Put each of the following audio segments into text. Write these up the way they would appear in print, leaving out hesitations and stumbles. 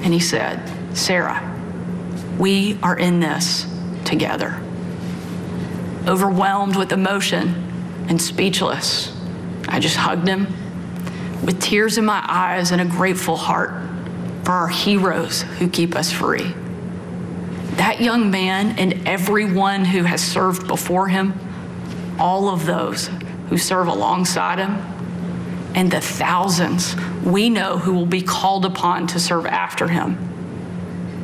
and he said, "Sarah, we are in this together." Overwhelmed with emotion and speechless, I just hugged him with tears in my eyes and a grateful heart for our heroes who keep us free. That young man and everyone who has served before him, all of those who serve alongside him, and the thousands we know who will be called upon to serve after him,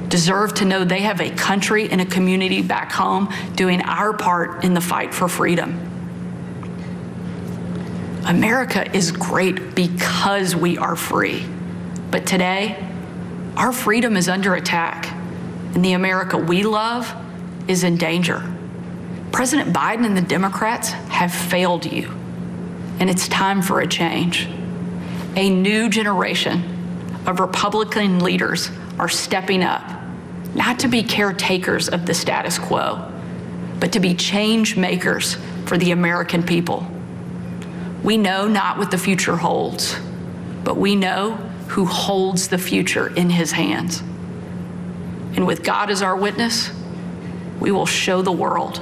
deserve to know they have a country and a community back home doing our part in the fight for freedom. America is great because we are free. But today, our freedom is under attack, and the America we love is in danger. President Biden and the Democrats have failed you, and it's time for a change. A new generation of Republican leaders are stepping up, not to be caretakers of the status quo, but to be change makers for the American people. We know not what the future holds, but we know who holds the future in his hands. And with God as our witness, we will show the world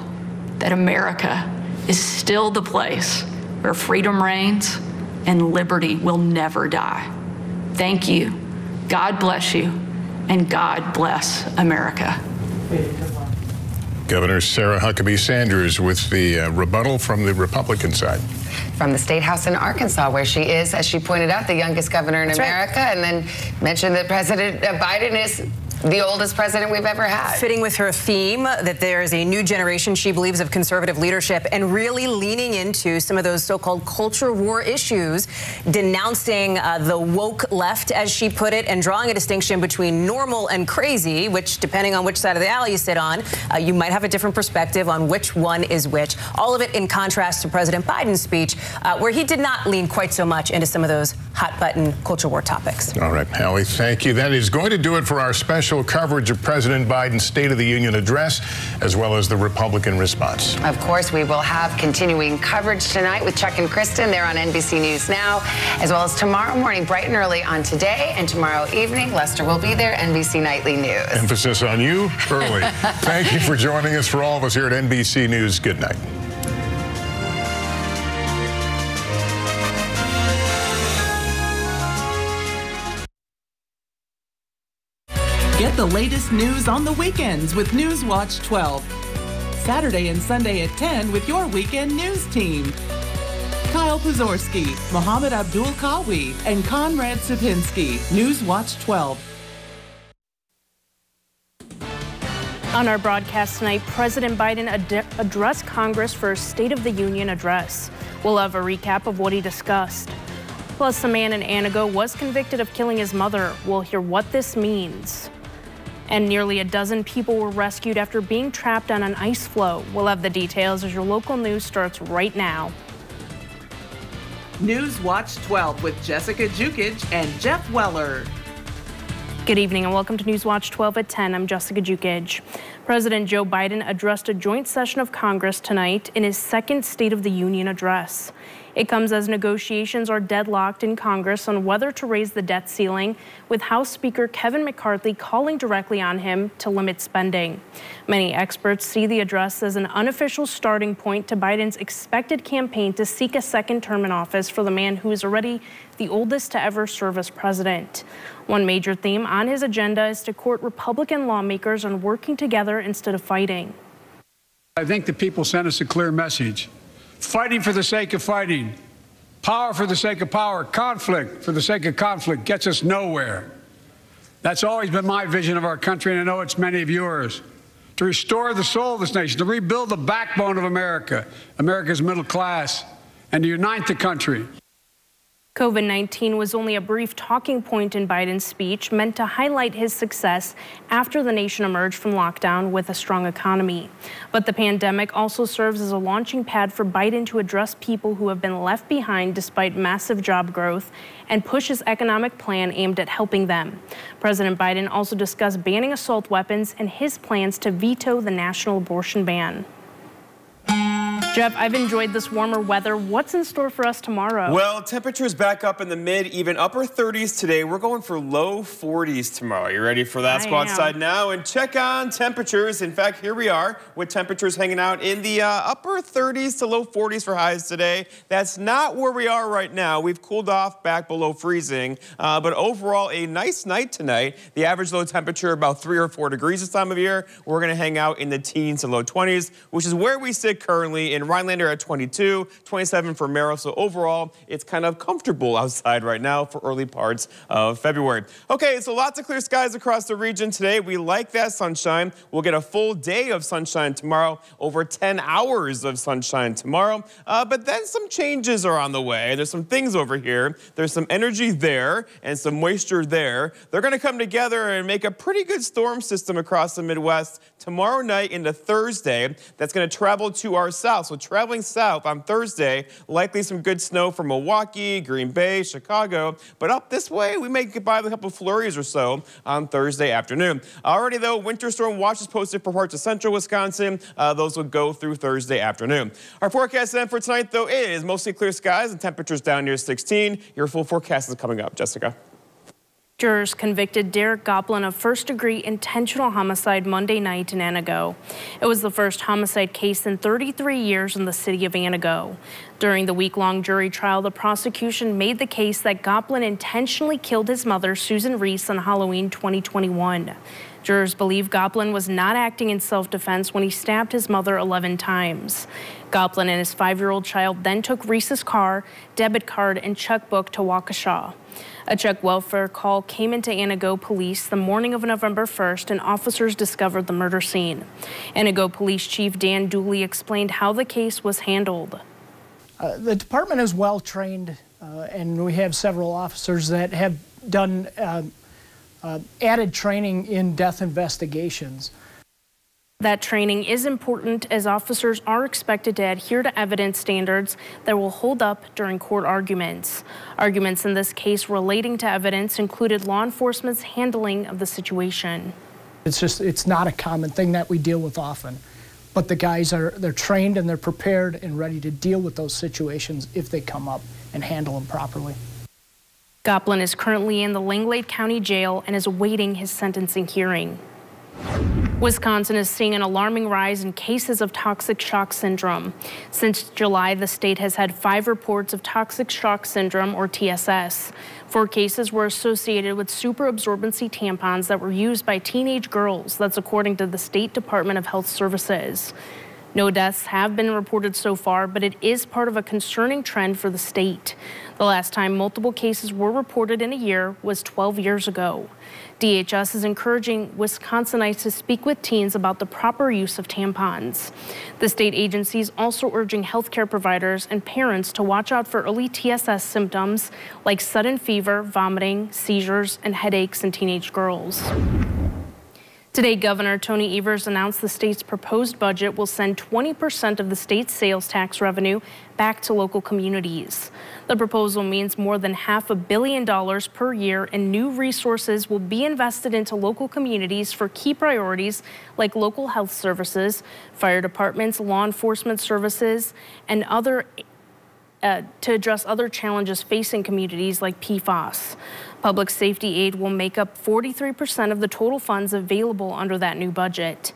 that America is still the place where freedom reigns and liberty will never die. Thank you. God bless you, and God bless America. Governor Sarah Huckabee Sanders with the rebuttal from the Republican side. From the State House in Arkansas, where she is, as she pointed out, the youngest governor in America, and then mentioned that President Biden is the oldest president we've ever had. Fitting with her theme that there is a new generation, she believes, of conservative leadership, and really leaning into some of those so-called culture war issues, denouncing the woke left, as she put it, and drawing a distinction between normal and crazy, which, depending on which side of the aisle you sit on, you might have a different perspective on which one is which. All of it in contrast to President Biden's speech, where he did not lean quite so much into some of those hot-button culture war topics. All right, Hallie, thank you. That is going to do it for our special coverage of President Biden's State of the Union address, as well as the Republican response. Of course, we will have continuing coverage tonight with Chuck and Kristen. They're on NBC News Now, as well as tomorrow morning, bright and early on Today, and tomorrow evening, Lester will be there, NBC Nightly News. Emphasis on you, early. Thank you for joining us. For all of us here at NBC News, good night. Get the latest news on the weekends with News Watch 12. Saturday and Sunday at 10 with your weekend news team. Kyle Pazorski, Mohammed Abdul Kawi, and Conrad Sipinski. News Watch 12. On our broadcast tonight, President Biden addressed Congress for a State of the Union address. We'll have a recap of what he discussed. Plus, a man in Antigo was convicted of killing his mother. We'll hear what this means. And nearly a dozen people were rescued after being trapped on an ice floe. We'll have the details as your local news starts right now. News Watch 12 with Jessica Jukic and Jeff Weller. Good evening and welcome to News Watch 12 at 10. I'm Jessica Jukic. President Joe Biden addressed a joint session of Congress tonight in his second State of the Union address. It comes as negotiations are deadlocked in Congress on whether to raise the debt ceiling, with House Speaker Kevin McCarthy calling directly on him to limit spending. Many experts see the address as an unofficial starting point to Biden's expected campaign to seek a second term in office for the man who is already the oldest to ever serve as president. One major theme on his agenda is to court Republican lawmakers on working together instead of fighting. I think the people sent us a clear message. Fighting for the sake of fighting, power for the sake of power, conflict for the sake of conflict gets us nowhere. That's always been my vision of our country, and I know it's many of yours. To restore the soul of this nation, to rebuild the backbone of America, America's middle class, and to unite the country. COVID-19 was only a brief talking point in Biden's speech, meant to highlight his success after the nation emerged from lockdown with a strong economy. But the pandemic also serves as a launching pad for Biden to address people who have been left behind despite massive job growth and push his economic plan aimed at helping them. President Biden also discussed banning assault weapons and his plans to veto the national abortion ban. Jeff, I've enjoyed this warmer weather. What's in store for us tomorrow? Well, temperatures back up in the mid, even upper 30s today. We're going for low 40s tomorrow. You ready for that? Let's go outside now and check on temperatures. In fact, here we are with temperatures hanging out in the upper 30s to low 40s for highs today. That's not where we are right now. We've cooled off back below freezing, but overall a nice night tonight. The average low temperature about 3 or 4 degrees this time of year. We're going to hang out in the teens to low 20s, which is where we sit currently in Rhinelander at 22, 27 for Merrill. So overall, it's kind of comfortable outside right now for early parts of February. Okay, so lots of clear skies across the region today. We like that sunshine. We'll get a full day of sunshine tomorrow, over 10 hours of sunshine tomorrow. But then some changes are on the way. There's some things over here. There's some energy there and some moisture there. They're going to come together and make a pretty good storm system across the Midwest tomorrow night into Thursday. That's going to travel to our south. So traveling south on Thursday, likely some good snow from Milwaukee, Green Bay, Chicago. But up this way, we may get by with a couple of flurries or so on Thursday afternoon. Already, though, winter storm watch is posted for parts of central Wisconsin. Those will go through Thursday afternoon. Our forecast then for tonight, though, is mostly clear skies and temperatures down near 16. Your full forecast is coming up. Jessica. Jurors convicted Derek Goplin of first-degree intentional homicide Monday night in Antigo. It was the first homicide case in 33 years in the city of Antigo. During the week-long jury trial, the prosecution made the case that Goplin intentionally killed his mother, Susan Reese, on Halloween 2021. Jurors believe Goplin was not acting in self-defense when he stabbed his mother 11 times. Goplin and his 5-year-old child then took Reese's car, debit card, and checkbook to Waukesha. A Czech welfare call came into Antigo police the morning of November 1st, and officers discovered the murder scene. Antigo Police Chief Dan Dooley explained how the case was handled. The department is well trained, and we have several officers that have done added training in death investigations. That training is important as officers are expected to adhere to evidence standards that will hold up during court arguments. Arguments in this case relating to evidence included law enforcement's handling of the situation. It's not a common thing that we deal with often, but the guys they're trained and they're prepared and ready to deal with those situations if they come up and handle them properly. Goplin is currently in the Langlade County Jail and is awaiting his sentencing hearing. Wisconsin is seeing an alarming rise in cases of toxic shock syndrome. Since July, the state has had 5 reports of toxic shock syndrome, or TSS. 4 cases were associated with superabsorbency tampons that were used by teenage girls. That's according to the State Department of Health Services. No deaths have been reported so far, but it is part of a concerning trend for the state. The last time multiple cases were reported in a year was 12 years ago. DHS is encouraging Wisconsinites to speak with teens about the proper use of tampons. The state agency is also urging healthcare providers and parents to watch out for early TSS symptoms like sudden fever, vomiting, seizures, and headaches in teenage girls. Today, Governor Tony Evers announced the state's proposed budget will send 20% of the state's sales tax revenue back to local communities. The proposal means more than $500 million per year, and new resources will be invested into local communities for key priorities like local health services, fire departments, law enforcement services, and to address other challenges facing communities like PFAS. Public safety aid will make up 43% of the total funds available under that new budget.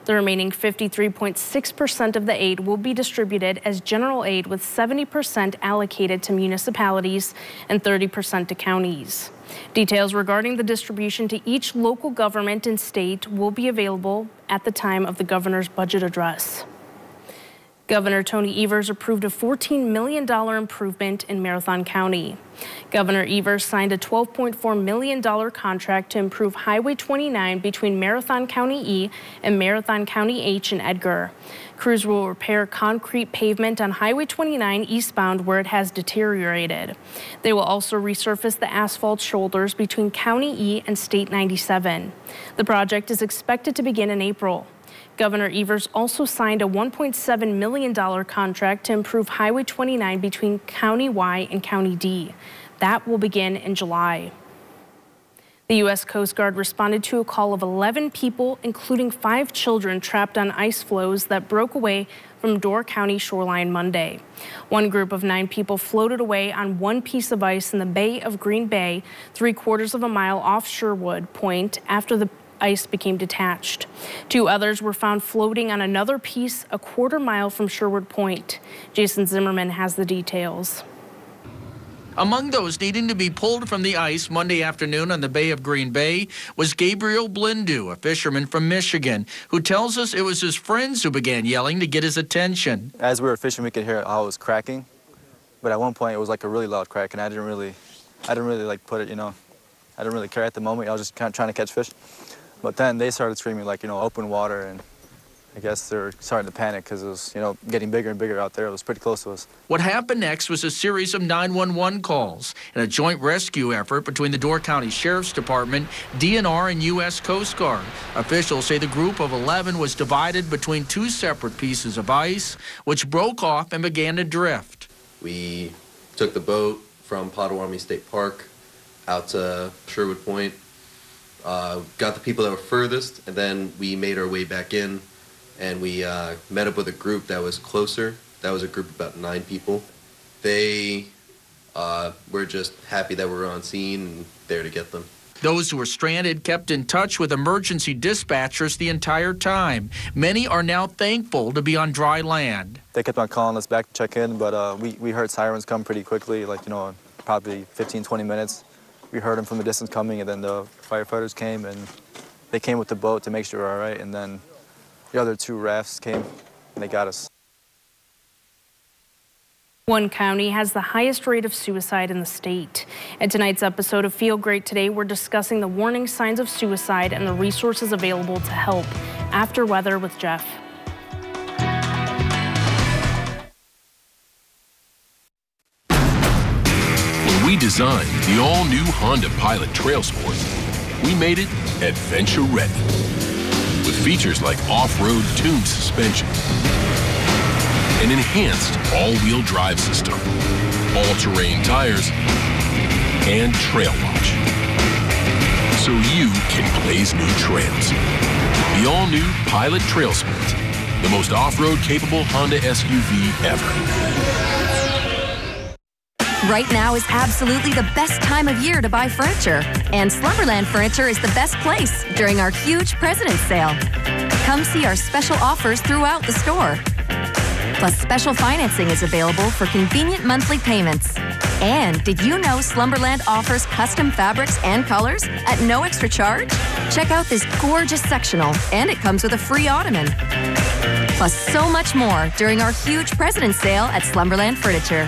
The remaining 53.6% of the aid will be distributed as general aid, with 70% allocated to municipalities and 30% to counties. Details regarding the distribution to each local government and state will be available at the time of the governor's budget address. Governor Tony Evers approved a $14 million improvement in Marathon County. Governor Evers signed a $12.4 million contract to improve Highway 29 between Marathon County E and Marathon County H in Edgar. Crews will repair concrete pavement on Highway 29 eastbound where it has deteriorated. They will also resurface the asphalt shoulders between County E and State 97. The project is expected to begin in April. Governor Evers also signed a $1.7 million contract to improve Highway 29 between County Y and County D. That will begin in July. The U.S. Coast Guard responded to a call of 11 people, including 5 children, trapped on ice floes that broke away from Door County shoreline Monday. One group of 9 people floated away on one piece of ice in the Bay of Green Bay, 3/4 of a mile off Sherwood Point, after the ice became detached. 2 others were found floating on another piece a 1/4 mile from Sherwood Point. Jason Zimmerman has the details. Among those needing to be pulled from the ice Monday afternoon on the Bay of Green Bay was Gabriel Blindu, a fisherman from Michigan, who tells us it was his friends who began yelling to get his attention. As we were fishing, we could hear how it was cracking, but at one point it was like a really loud crack, and I didn't really like put it, you know, I didn't really care at the moment. I was just kind of trying to catch fish. But then they started screaming like, you know, open water, and I guess they're starting to panic because it was, you know, getting bigger and bigger out there. It was pretty close to us. What happened next was a series of 911 calls and a joint rescue effort between the Door County Sheriff's Department, DNR, and U.S. Coast Guard. Officials say the group of 11 was divided between 2 separate pieces of ice, which broke off and began to drift. We took the boat from Potawatomi State Park out to Sherwood Point, got the people that were furthest, and then we made our way back in. And we met up with a group that was closer. That was a group of about 9 people. They were just happy that we were on scene and there to get them. Those who were stranded kept in touch with emergency dispatchers the entire time. Many are now thankful to be on dry land. They kept on calling us back to check in, but we heard sirens come pretty quickly, like, you know, probably 15, 20 minutes. We heard them from a distance coming, and then the firefighters came, and they came with the boat to make sure we were all right, and then the other 2 rafts came, and they got us. One county has the highest rate of suicide in the state. In tonight's episode of Feel Great Today, we're discussing the warning signs of suicide and the resources available to help. After weather with Jeff. When we designed the all-new Honda Pilot Trail Sport, we made it adventure ready. With features like off-road tuned suspension, an enhanced all-wheel drive system, all-terrain tires, and trail watch, so you can blaze new trails. The all-new Pilot Trail Sport, the most off-road capable Honda SUV ever. Right now is absolutely the best time of year to buy furniture, and Slumberland Furniture is the best place during our huge President's Sale. Come see our special offers throughout the store. Plus, special financing is available for convenient monthly payments. And did you know Slumberland offers custom fabrics and colors at no extra charge? Check out this gorgeous sectional, and it comes with a free ottoman. Plus, so much more during our huge President's Sale at Slumberland Furniture.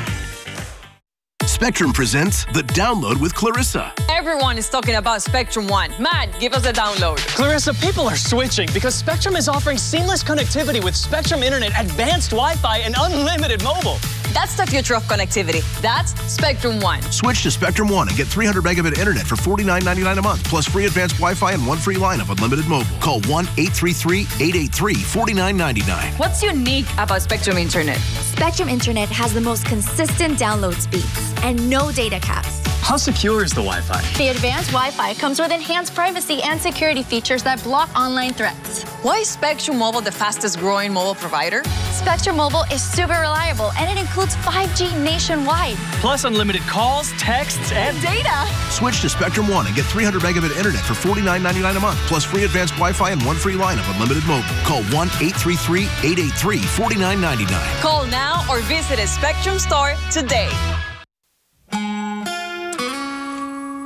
Spectrum presents The Download with Clarissa. Everyone is talking about Spectrum One. Matt, give us the download. Clarissa, people are switching because Spectrum is offering seamless connectivity with Spectrum Internet, advanced Wi-Fi, and unlimited mobile. That's the future of connectivity. That's Spectrum One. Switch to Spectrum One and get 300 megabit internet for $49.99 a month, plus free advanced Wi-Fi and 1 free line of unlimited mobile. Call 1-833-883-4999. What's unique about Spectrum Internet? Spectrum Internet has the most consistent download speeds and no data caps. How secure is the Wi-Fi? The advanced Wi-Fi comes with enhanced privacy and security features that block online threats. Why is Spectrum Mobile the fastest growing mobile provider? Spectrum Mobile is super reliable, and it includes 5G nationwide. Plus unlimited calls, texts, and data. Switch to Spectrum One and get 300 megabit internet for $49.99 a month, plus free advanced Wi-Fi and 1 free line of unlimited mobile. Call 1-833-883-4999. Call now or visit a Spectrum store today.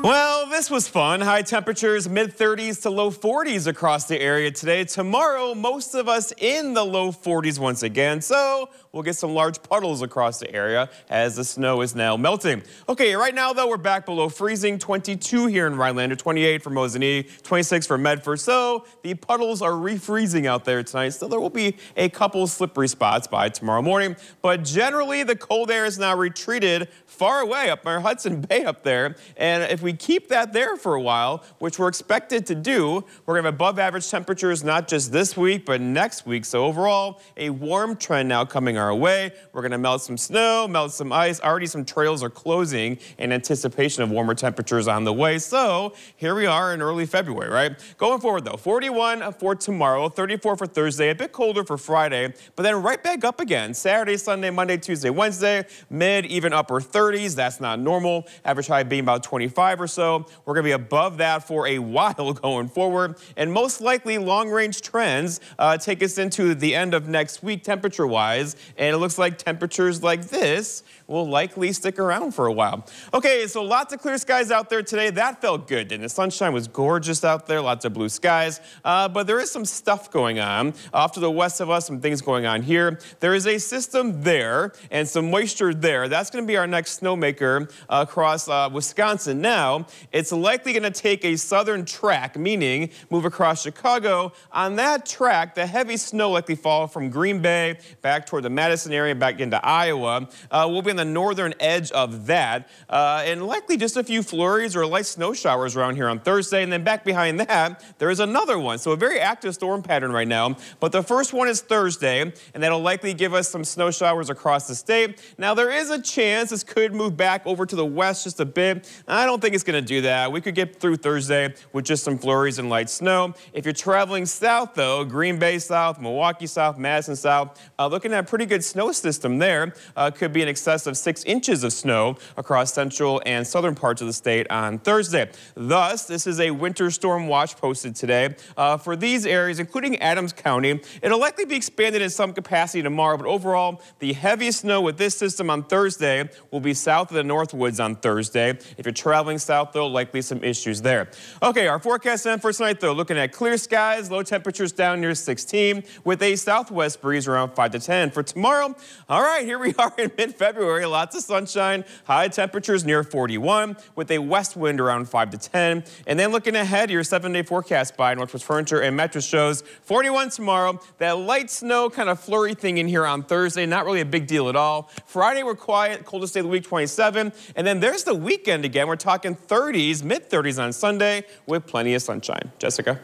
Well, this was fun. High temperatures, mid-30s to low 40s across the area today. Tomorrow, most of us in the low 40s once again, so we'll get some large puddles across the area as the snow is now melting. Okay, right now, though, we're back below freezing. 22 here in Rhinelander, 28 for Mosinee, 26 for Medford. So the puddles are refreezing out there tonight. Still, there will be a couple slippery spots by tomorrow morning, but generally, the cold air is now retreated far away up near Hudson Bay up there. And if we keep that there for a while, which we're expected to do, we're going to have above average temperatures not just this week, but next week. So overall, a warm trend now coming our way. We're going to melt some snow, melt some ice. Already some trails are closing in anticipation of warmer temperatures on the way. So here we are in early February, right? Going forward, though, 41 for tomorrow, 34 for Thursday, a bit colder for Friday, but then right back up again. Saturday, Sunday, Monday, Tuesday, Wednesday, mid, even upper 30s. That's not normal. Average high being about 25 or so. We're going to be above that for a while going forward. And most likely long-range trends take us into the end of next week temperature-wise. And it looks like temperatures like this will likely stick around for a while. Okay, so lots of clear skies out there today. That felt good, didn't it? The sunshine was gorgeous out there, lots of blue skies. But there is some stuff going on. Off to the west of us, some things going on here. There is a system there and some moisture there. That's going to be our next snowmaker across Wisconsin. Now, it's likely going to take a southern track, meaning move across Chicago. On that track, the heavy snow likely fall from Green Bay back toward the Madison area, back into Iowa. We'll be on the northern edge of that, and likely just a few flurries or light snow showers around here on Thursday. And then back behind that, there is another one. So a very active storm pattern right now. But the first one is Thursday, and that'll likely give us some snow showers across the state. Now, there is a chance this could move back over to the west just a bit. I don't think it's going to do that. We could get through Thursday with just some flurries and light snow. If you're traveling south, though, Green Bay south, Milwaukee south, Madison south, looking at a pretty good snow system there. Could be in excess of 6 inches of snow across central and southern parts of the state on Thursday. Thus, this is a winter storm watch posted today for these areas, including Adams County. It'll likely be expanded in some capacity tomorrow, but overall, the heaviest snow with this system on Thursday will be south of the Northwoods on Thursday. If you're traveling south, though, likely some issues there. Okay, our forecast then for tonight, though, looking at clear skies, low temperatures down near 16, with a southwest breeze around 5 to 10. For tomorrow, all right, here we are in mid-February, lots of sunshine, high temperatures near 41, with a west wind around 5 to 10. And then looking ahead, your 7-day forecast by Northwest Furniture and Mattress shows 41 tomorrow. That light snow kind of flurry thing in here on Thursday, not really a big deal at all. Friday, we're quiet, coldest day of the week, 27. And then there's the weekend again. We're talking 30s, mid-30s on Sunday with plenty of sunshine. Jessica?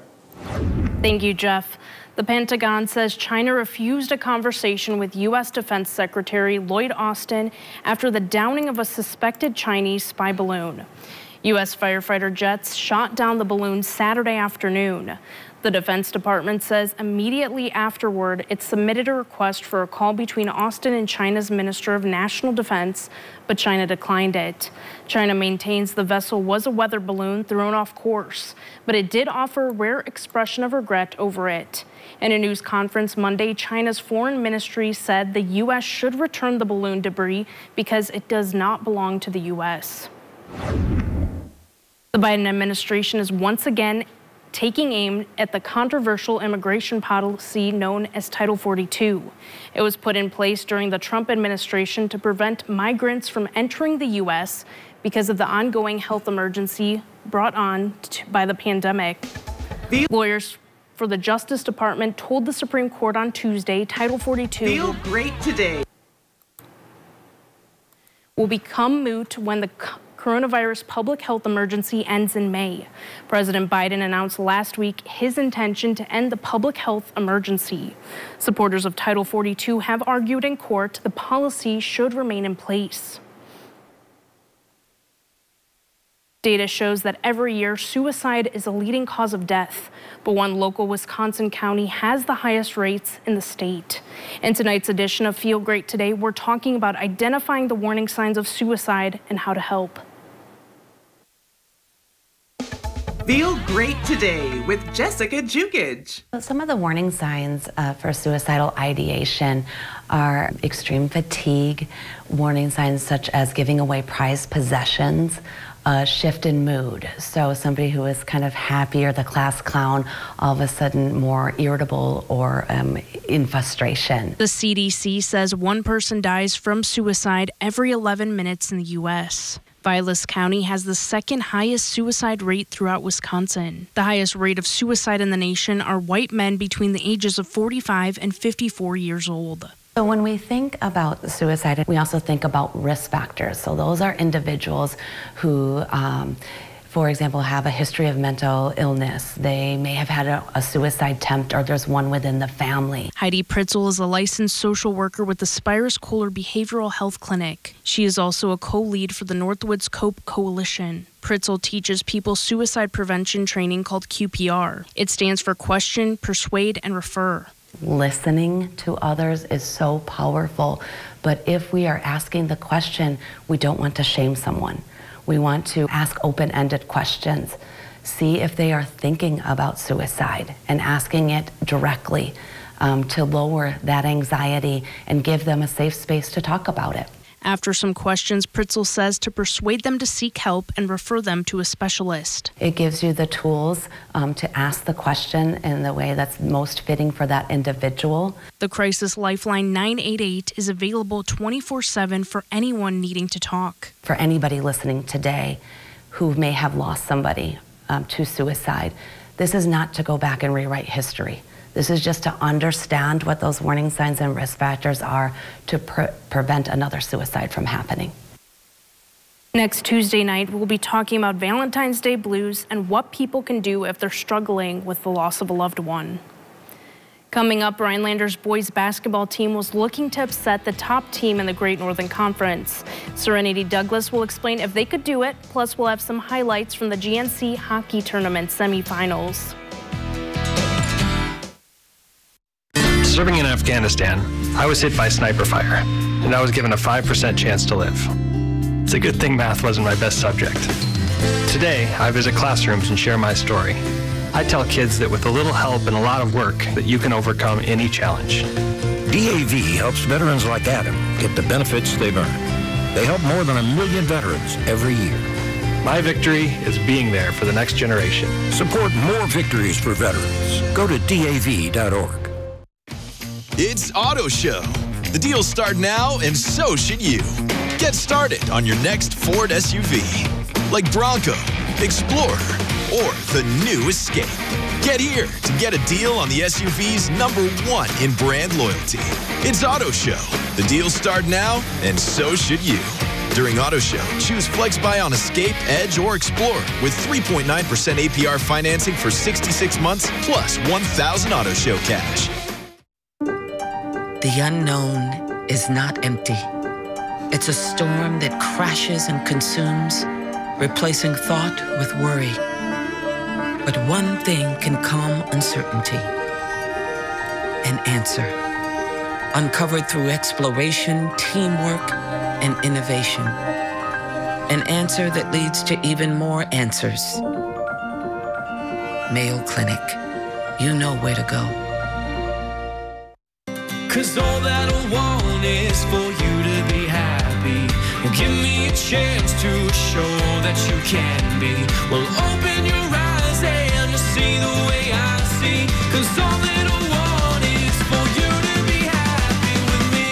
Thank you, Jeff. The Pentagon says China refused a conversation with U.S. Defense Secretary Lloyd Austin after the downing of a suspected Chinese spy balloon. U.S. firefighter jets shot down the balloon Saturday afternoon. The Defense Department says immediately afterward, it submitted a request for a call between Austin and China's Minister of National Defense, but China declined it. China maintains the vessel was a weather balloon thrown off course, but it did offer a rare expression of regret over it. In a news conference Monday, China's foreign ministry said the U.S. should return the balloon debris because it does not belong to the U.S. The Biden administration is once again taking aim at the controversial immigration policy known as Title 42. It was put in place during the Trump administration to prevent migrants from entering the U.S. because of the ongoing health emergency brought on by the pandemic. Lawyers for the Justice Department told the Supreme Court on Tuesday Title 42 Feel great today. will become moot when the coronavirus public health emergency ends in May. President Biden announced last week his intention to end the public health emergency. Supporters of Title 42 have argued in court the policy should remain in place. Data shows that every year suicide is a leading cause of death, but one local Wisconsin county has the highest rates in the state. In tonight's edition of Feel Great Today, we're talking about identifying the warning signs of suicide and how to help. Feel Great Today with Jessica Jukic. Some of the warning signs for suicidal ideation are extreme fatigue, warning signs such as giving away prized possessions, a shift in mood. So somebody who is kind of happy or the class clown, all of a sudden more irritable or in frustration. The CDC says one person dies from suicide every 11 minutes in the U.S. Vilas County has the second highest suicide rate throughout Wisconsin. The highest rate of suicide in the nation are white men between the ages of 45 and 54 years old. So when we think about suicide, we also think about risk factors. So those are individuals who for example, have a history of mental illness. They may have had a suicide attempt, or there's one within the family. Heidi Pritzel is a licensed social worker with the Spires Kohler Behavioral Health Clinic. She is also a co-lead for the Northwoods Cope Coalition. Pritzel teaches people suicide prevention training called QPR. It stands for Question, Persuade, and Refer. Listening to others is so powerful, but if we are asking the question, we don't want to shame someone. We want to ask open-ended questions, see if they are thinking about suicide, and asking it directly to lower that anxiety and give them a safe space to talk about it. After some questions, Pritzel says to persuade them to seek help and refer them to a specialist. It gives you the tools to ask the question in the way that's most fitting for that individual. The Crisis Lifeline 988 is available 24/7 for anyone needing to talk. For anybody listening today who may have lost somebody to suicide, this is not to go back and rewrite history. This is just to understand what those warning signs and risk factors are to prevent another suicide from happening. Next Tuesday night, we'll be talking about Valentine's Day blues and what people can do if they're struggling with the loss of a loved one. Coming up, Rhinelander's boys basketball team was looking to upset the top team in the Great Northern Conference. Serenity Douglas will explain if they could do it, plus we'll have some highlights from the GNC hockey tournament semifinals. Serving in Afghanistan, I was hit by sniper fire, and I was given a 5% chance to live. It's a good thing math wasn't my best subject. Today, I visit classrooms and share my story. I tell kids that with a little help and a lot of work, that you can overcome any challenge. DAV helps veterans like Adam get the benefits they've earned. They help more than 1 million veterans every year. My victory is being there for the next generation. Support more victories for veterans. Go to DAV.org. It's Auto Show. The deals start now, and so should you. Get started on your next Ford SUV, like Bronco, Explorer, or the new Escape. Get here to get a deal on the SUV's #1 in brand loyalty. It's Auto Show. The deals start now, and so should you. During Auto Show, choose Flex Buy on Escape, Edge, or Explorer with 3.9% APR financing for 66 months, plus 1,000 Auto Show cash. The unknown is not empty. It's a storm that crashes and consumes, replacing thought with worry. But one thing can calm uncertainty: an answer. Uncovered through exploration, teamwork, and innovation. An answer that leads to even more answers. Mayo Clinic. You know where to go. 'Cause all that I want is for you to be happy. Give me a chance to show that you can be. Well, open your eyes and see the way I see. 'Cause all that I want is for you to be happy with me.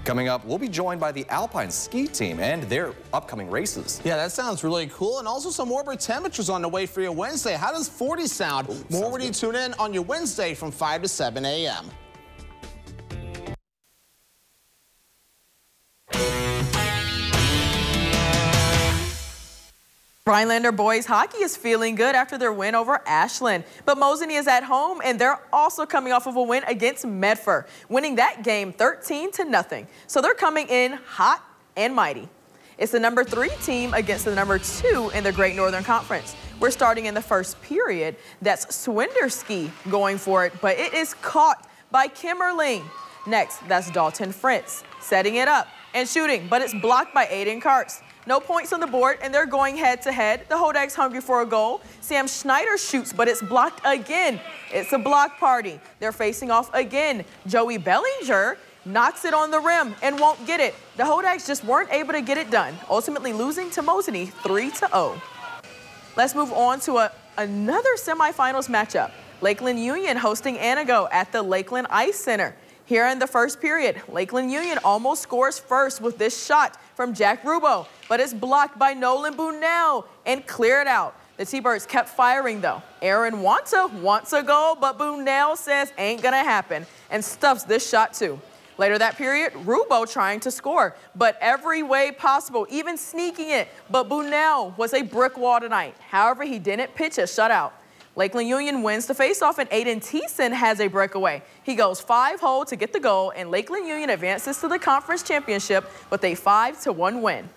Coming up, we'll be joined by the Alpine ski team and their upcoming races. Yeah, that sounds really cool. And also some warmer temperatures on the way for your Wednesday. How does 40 sound? More when you tune in on your Wednesday from 5 to 7 a.m. Rhinelander boys hockey is feeling good after their win over Ashland. But Mosinee is at home, and they're also coming off of a win against Medford, winning that game 13-0. So they're coming in hot and mighty. It's the #3 team against the #2 in the Great Northern Conference. We're starting in the first period. That's Swinderski going for it, but it is caught by Kimmerling. Next, that's Dalton Frentz setting it up and shooting, but it's blocked by Aiden Karts. No points on the board, and they're going head-to-head. The Hodags hungry for a goal. Sam Schneider shoots, but it's blocked again. It's a block party. They're facing off again. Joey Bellinger knocks it on the rim and won't get it. The Hodags just weren't able to get it done, ultimately losing to Mosinee 3-0. Let's move on to another semifinals matchup. Lakeland Union hosting Anago at the Lakeland Ice Center. Here in the first period, Lakeland Union almost scores first with this shot from Jack Rubo, but it's blocked by Nolan Bunnell and cleared out. The T-Birds kept firing, though. Aaron wants a goal, but Boonell says ain't gonna happen and stuffs this shot, too. Later that period, Rubo trying to score, but every way possible, even sneaking it. But Boonell was a brick wall tonight. However, he didn't pitch a shutout. Lakeland Union wins the faceoff, and Aiden Thiessen has a breakaway. He goes 5-hole to get the goal, and Lakeland Union advances to the conference championship with a 5-1 win.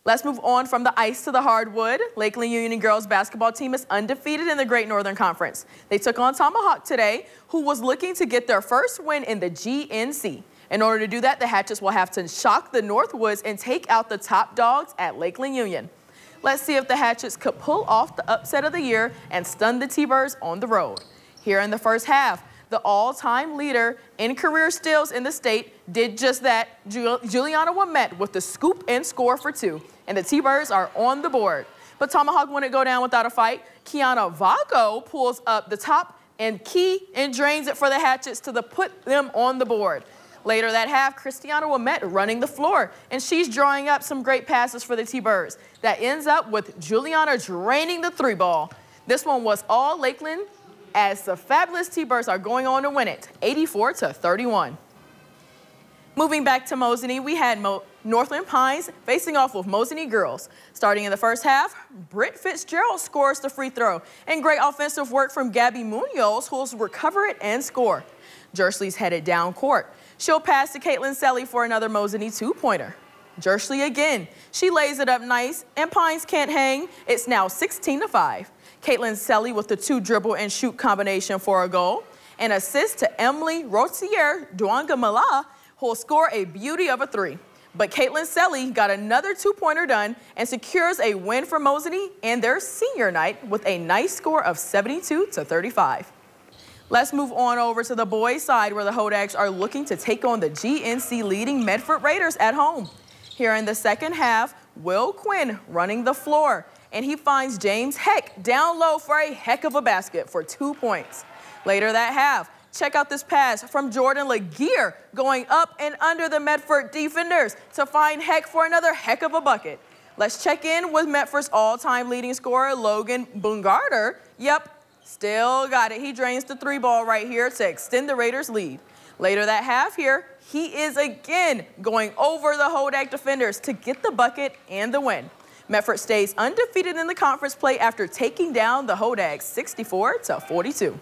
Let's move on from the ice to the hardwood. Lakeland Union girls basketball team is undefeated in the Great Northern Conference. They took on Tomahawk today, who was looking to get their first win in the GNC. In order to do that, the Hatchets will have to shock the Northwoods and take out the top dogs at Lakeland Union. Let's see if the Hatchets could pull off the upset of the year and stun the T-Birds on the road. Here in the first half, the all-time leader in career steals in the state did just that. Juliana Wimette with the scoop and score for 2, and the T-Birds are on the board. But Tomahawk wouldn't go down without a fight. Kiana Vago pulls up the top and key and drains it for the Hatchets to put them on the board. Later that half, Christiana Wimette running the floor, and she's drawing up some great passes for the T-Birds. That ends up with Juliana draining the 3-ball. This one was all Lakeland, as the fabulous T-Birds are going on to win it, 84-31. Moving back to Mosinee, we had Northland Pines facing off with Mosinee girls. Starting in the first half, Britt Fitzgerald scores the free throw, and great offensive work from Gabby Munoz, who will recover it and score. Jersley's headed down court. She'll pass to Caitlin Selly for another Mosinee 2-pointer. Jersley again. She lays it up nice, and Pines can't hang. It's now 16-5. Caitlin Selly with the 2-dribble-and-shoot combination for a goal. An assist to Emily Rotier Duangamala, who will score a beauty of a 3. But Caitlin Selly got another 2-pointer done and secures a win for Mosinee and their senior night with a nice score of 72-35. Let's move on over to the boys' side, where the Hodags are looking to take on the GNC leading Medford Raiders at home. Here in the second half, Will Quinn running the floor, and he finds James Heck down low for a heck of a basket for 2 points. Later that half, check out this pass from Jordan Laguerre going up and under the Medford defenders to find Heck for another heck of a bucket. Let's check in with Medford's all-time leading scorer, Logan Bungarder. Yep, still got it. He drains the 3-ball right here to extend the Raiders' lead. Later that half here, he is again going over the Hodag defenders to get the bucket and the win. Medford stays undefeated in the conference play after taking down the Hodags 64-42.